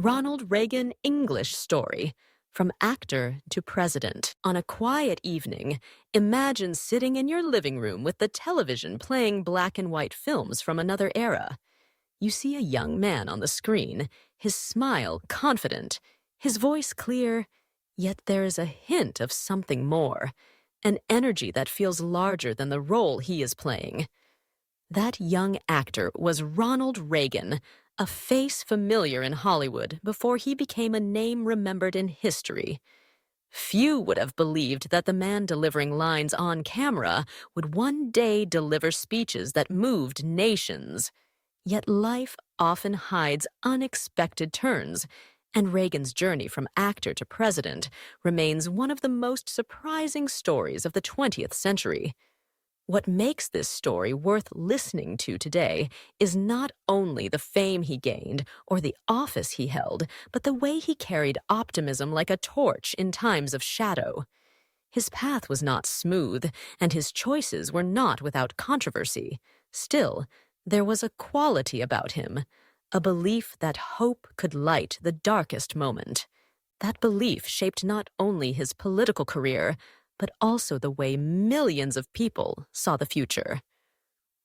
Ronald Reagan English story, From Actor to President. On a quiet evening, imagine sitting in your living room with the television playing black and white films from another era. You see a young man on the screen, his smile confident, his voice clear, yet there is a hint of something more, an energy that feels larger than the role he is playing. That young actor was Ronald Reagan, a face familiar in Hollywood before he became a name remembered in history. Few would have believed that the man delivering lines on camera would one day deliver speeches that moved nations. Yet life often hides unexpected turns, and Reagan's journey from actor to president remains one of the most surprising stories of the 20th century. What makes this story worth listening to today is not only the fame he gained or the office he held, but the way he carried optimism like a torch in times of shadow. His path was not smooth, and his choices were not without controversy. Still, there was a quality about him, a belief that hope could light the darkest moment. That belief shaped not only his political career, but also the way millions of people saw the future.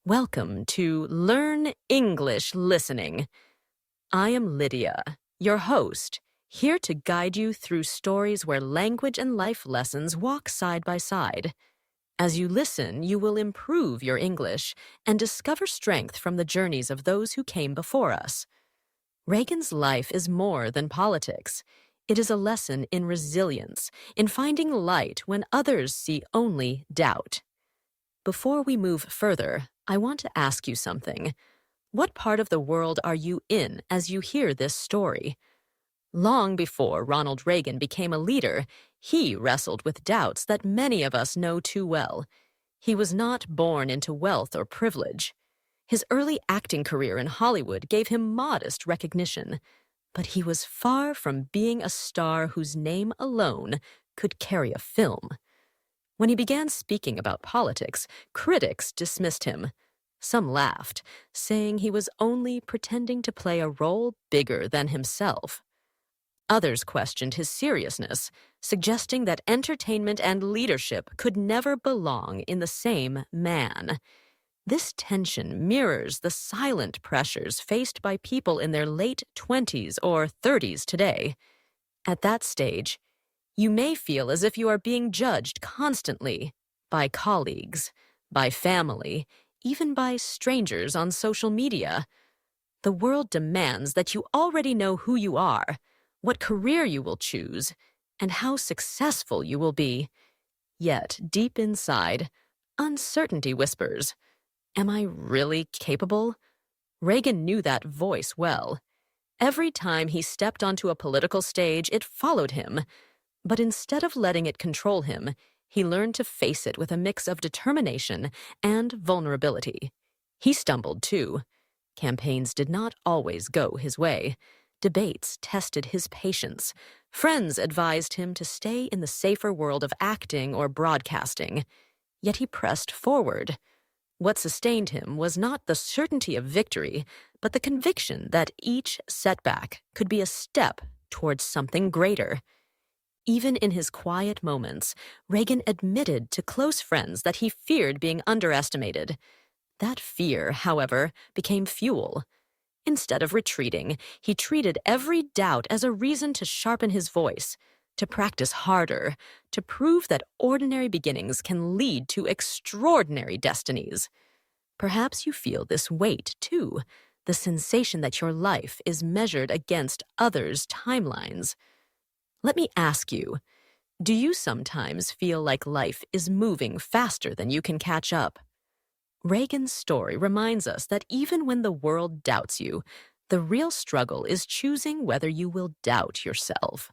Welcome to Learn English Listening. I am Lydia, your host, here to guide you through stories where language and life lessons walk side by side. As you listen, you will improve your English and discover strength from the journeys of those who came before us. Reagan's life is more than politics. It is a lesson in resilience, in finding light when others see only doubt. Before we move further, I want to ask you something. What part of the world are you in as you hear this story? Long before Ronald Reagan became a leader, he wrestled with doubts that many of us know too well. He was not born into wealth or privilege. His early acting career in Hollywood gave him modest recognition, but he was far from being a star whose name alone could carry a film. When he began speaking about politics, critics dismissed him. Some laughed, saying he was only pretending to play a role bigger than himself. Others questioned his seriousness, suggesting that entertainment and leadership could never belong in the same man. This tension mirrors the silent pressures faced by people in their late 20s or 30s today. At that stage, you may feel as if you are being judged constantly by colleagues, by family, even by strangers on social media. The world demands that you already know who you are, what career you will choose, and how successful you will be. Yet, deep inside, uncertainty whispers, "Am I really capable?" Reagan knew that voice well. Every time he stepped onto a political stage, it followed him. But instead of letting it control him, he learned to face it with a mix of determination and vulnerability. He stumbled, too. Campaigns did not always go his way. Debates tested his patience. Friends advised him to stay in the safer world of acting or broadcasting. Yet he pressed forward. What sustained him was not the certainty of victory, but the conviction that each setback could be a step towards something greater. Even in his quiet moments, Reagan admitted to close friends that he feared being underestimated. That fear, however, became fuel. Instead of retreating, he treated every doubt as a reason to sharpen his voice, to practice harder, to prove that ordinary beginnings can lead to extraordinary destinies. Perhaps you feel this weight, too, the sensation that your life is measured against others' timelines. Let me ask you, do you sometimes feel like life is moving faster than you can catch up? Reagan's story reminds us that even when the world doubts you, the real struggle is choosing whether you will doubt yourself.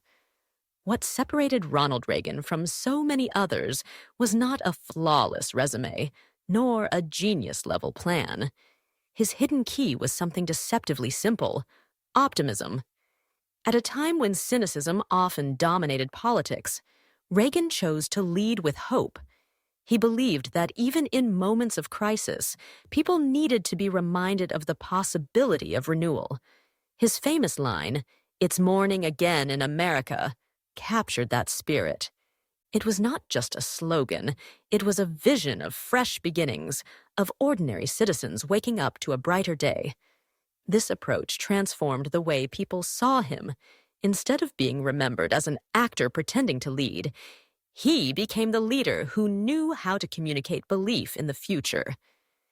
What separated Ronald Reagan from so many others was not a flawless resume, nor a genius-level plan. His hidden key was something deceptively simple: optimism. At a time when cynicism often dominated politics, Reagan chose to lead with hope. He believed that even in moments of crisis, people needed to be reminded of the possibility of renewal. His famous line, "It's morning again in America" captured that spirit. It was not just a slogan, it was a vision of fresh beginnings, of ordinary citizens waking up to a brighter day. This approach transformed the way people saw him. Instead of being remembered as an actor pretending to lead, he became the leader who knew how to communicate belief in the future.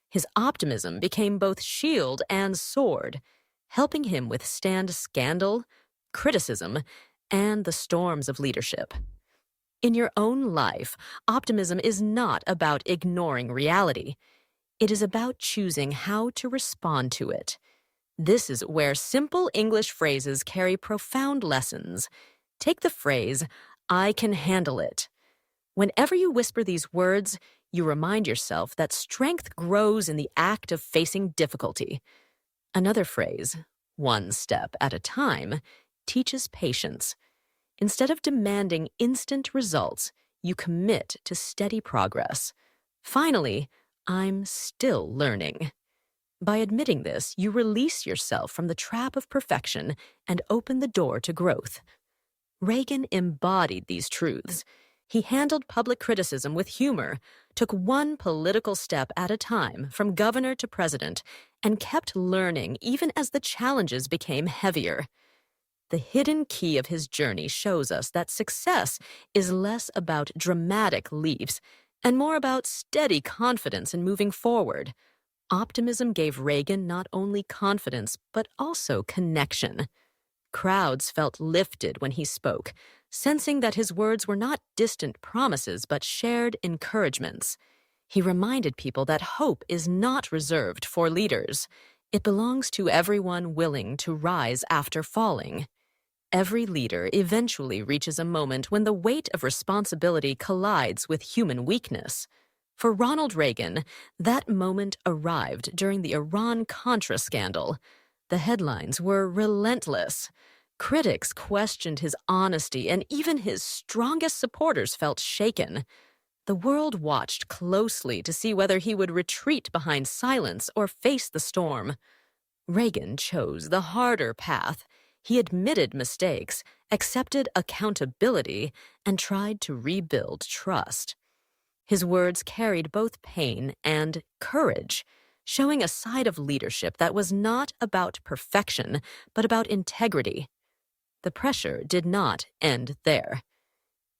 His optimism became both shield and sword, helping him withstand scandal, criticism, and the storms of leadership. In your own life, optimism is not about ignoring reality. It is about choosing how to respond to it. This is where simple English phrases carry profound lessons. Take the phrase, "I can handle it." Whenever you whisper these words, you remind yourself that strength grows in the act of facing difficulty. Another phrase, "one step at a time," teaches patience. Instead of demanding instant results, you commit to steady progress. Finally, "I'm still learning." By admitting this, you release yourself from the trap of perfection and open the door to growth. Reagan embodied these truths. He handled public criticism with humor, took one political step at a time from governor to president, and kept learning even as the challenges became heavier. The hidden key of his journey shows us that success is less about dramatic leaps and more about steady confidence in moving forward. Optimism gave Reagan not only confidence, but also connection. Crowds felt lifted when he spoke, sensing that his words were not distant promises, but shared encouragements. He reminded people that hope is not reserved for leaders. It belongs to everyone willing to rise after falling. Every leader eventually reaches a moment when the weight of responsibility collides with human weakness. For Ronald Reagan, that moment arrived during the Iran-Contra scandal. The headlines were relentless. Critics questioned his honesty, and even his strongest supporters felt shaken. The world watched closely to see whether he would retreat behind silence or face the storm. Reagan chose the harder path. He admitted mistakes, accepted accountability, and tried to rebuild trust. His words carried both pain and courage, showing a side of leadership that was not about perfection, but about integrity. The pressure did not end there.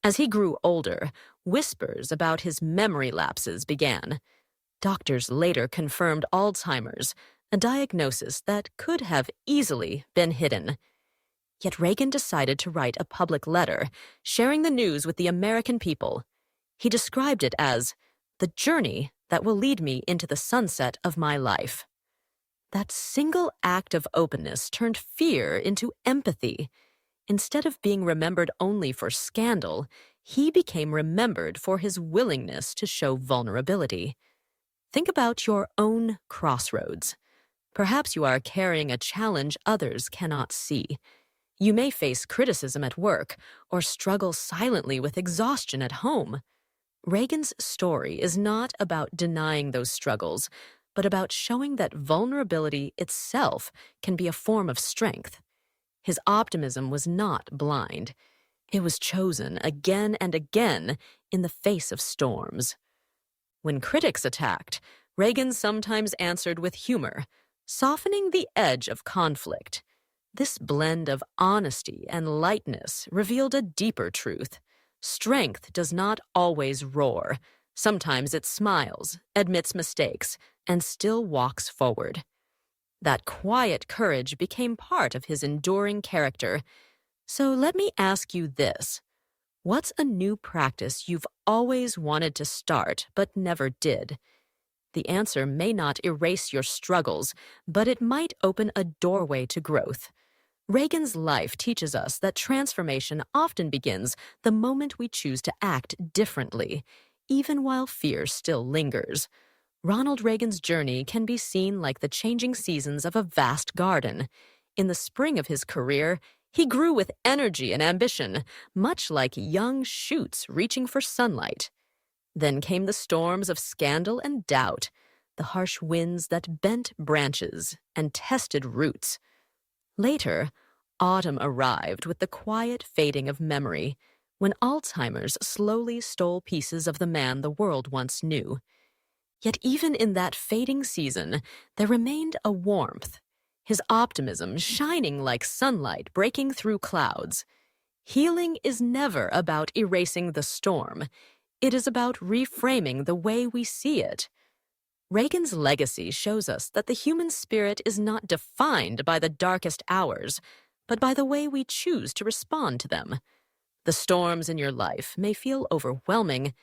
As he grew older, whispers about his memory lapses began. Doctors later confirmed Alzheimer's, a diagnosis that could have easily been hidden. Yet Reagan decided to write a public letter, sharing the news with the American people. He described it as the journey that will lead me into the sunset of my life. That single act of openness turned fear into empathy. Instead of being remembered only for scandal, he became remembered for his willingness to show vulnerability. Think about your own crossroads. Perhaps you are carrying a challenge others cannot see. You may face criticism at work or struggle silently with exhaustion at home. Reagan's story is not about denying those struggles, but about showing that vulnerability itself can be a form of strength. His optimism was not blind. It was chosen again and again in the face of storms. When critics attacked, Reagan sometimes answered with humor, softening the edge of conflict. This blend of honesty and lightness revealed a deeper truth. Strength does not always roar. Sometimes it smiles, admits mistakes, and still walks forward. That quiet courage became part of his enduring character. So let me ask you this. What's a new practice you've always wanted to start but never did? The answer may not erase your struggles, but it might open a doorway to growth. Reagan's life teaches us that transformation often begins the moment we choose to act differently, even while fear still lingers. Ronald Reagan's journey can be seen like the changing seasons of a vast garden. In the spring of his career, he grew with energy and ambition, much like young shoots reaching for sunlight. Then came the storms of scandal and doubt, the harsh winds that bent branches and tested roots. Later, Autumn arrived with the quiet fading of memory, when Alzheimer's slowly stole pieces of the man the world once knew. Yet even in that fading season, there remained a warmth, his optimism shining like sunlight breaking through clouds. Healing is never about erasing the storm. It is about reframing the way we see it. Reagan's legacy shows us that the human spirit is not defined by the darkest hours, but by the way we choose to respond to them. The storms in your life may feel overwhelming,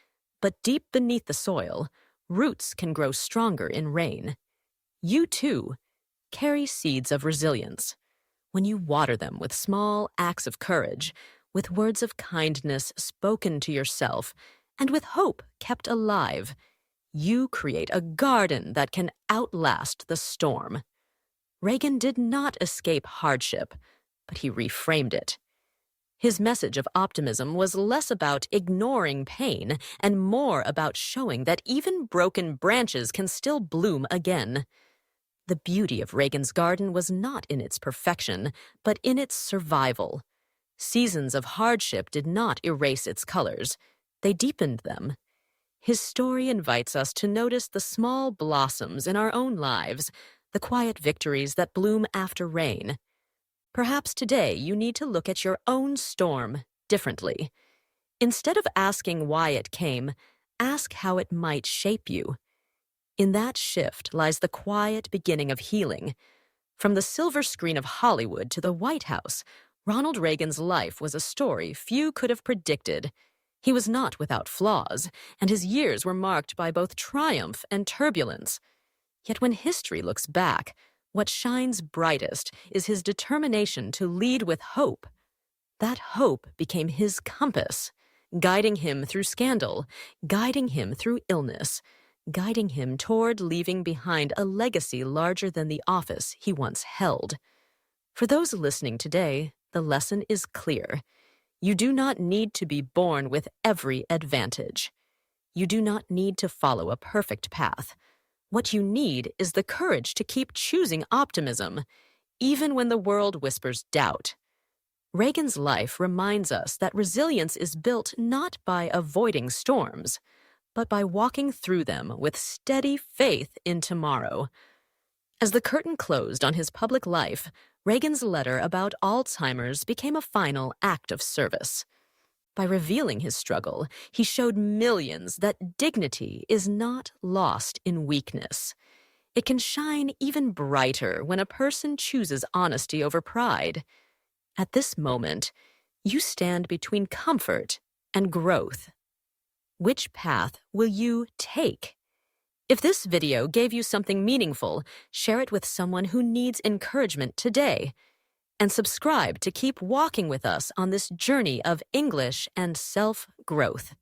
but deep beneath the soil, roots can grow stronger in rain. You, too, carry seeds of resilience. When you water them with small acts of courage, with words of kindness spoken to yourself, and with hope kept alive, you create a garden that can outlast the storm. Reagan did not escape hardship, but he reframed it. His message of optimism was less about ignoring pain and more about showing that even broken branches can still bloom again. The beauty of Reagan's garden was not in its perfection, but in its survival. Seasons of hardship did not erase its colors. They deepened them. His story invites us to notice the small blossoms in our own lives, the quiet victories that bloom after rain. Perhaps today you need to look at your own storm differently. Instead of asking why it came, ask how it might shape you. In that shift lies the quiet beginning of healing. From the silver screen of Hollywood to the White House, Ronald Reagan's life was a story few could have predicted. He was not without flaws, and his years were marked by both triumph and turbulence. Yet when history looks back, what shines brightest is his determination to lead with hope. That hope became his compass, guiding him through scandal, guiding him through illness, guiding him toward leaving behind a legacy larger than the office he once held. For those listening today, the lesson is clear. You do not need to be born with every advantage. You do not need to follow a perfect path. What you need is the courage to keep choosing optimism, even when the world whispers doubt. Reagan's life reminds us that resilience is built not by avoiding storms, but by walking through them with steady faith in tomorrow. As the curtain closed on his public life, Reagan's letter about Alzheimer's became a final act of service. By revealing his struggle, he showed millions that dignity is not lost in weakness. It can shine even brighter when a person chooses honesty over pride. At this moment, you stand between comfort and growth. Which path will you take? If this video gave you something meaningful, share it with someone who needs encouragement today. And subscribe to keep walking with us on this journey of English and self-growth.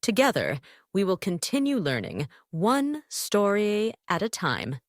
Together, we will continue learning one story at a time.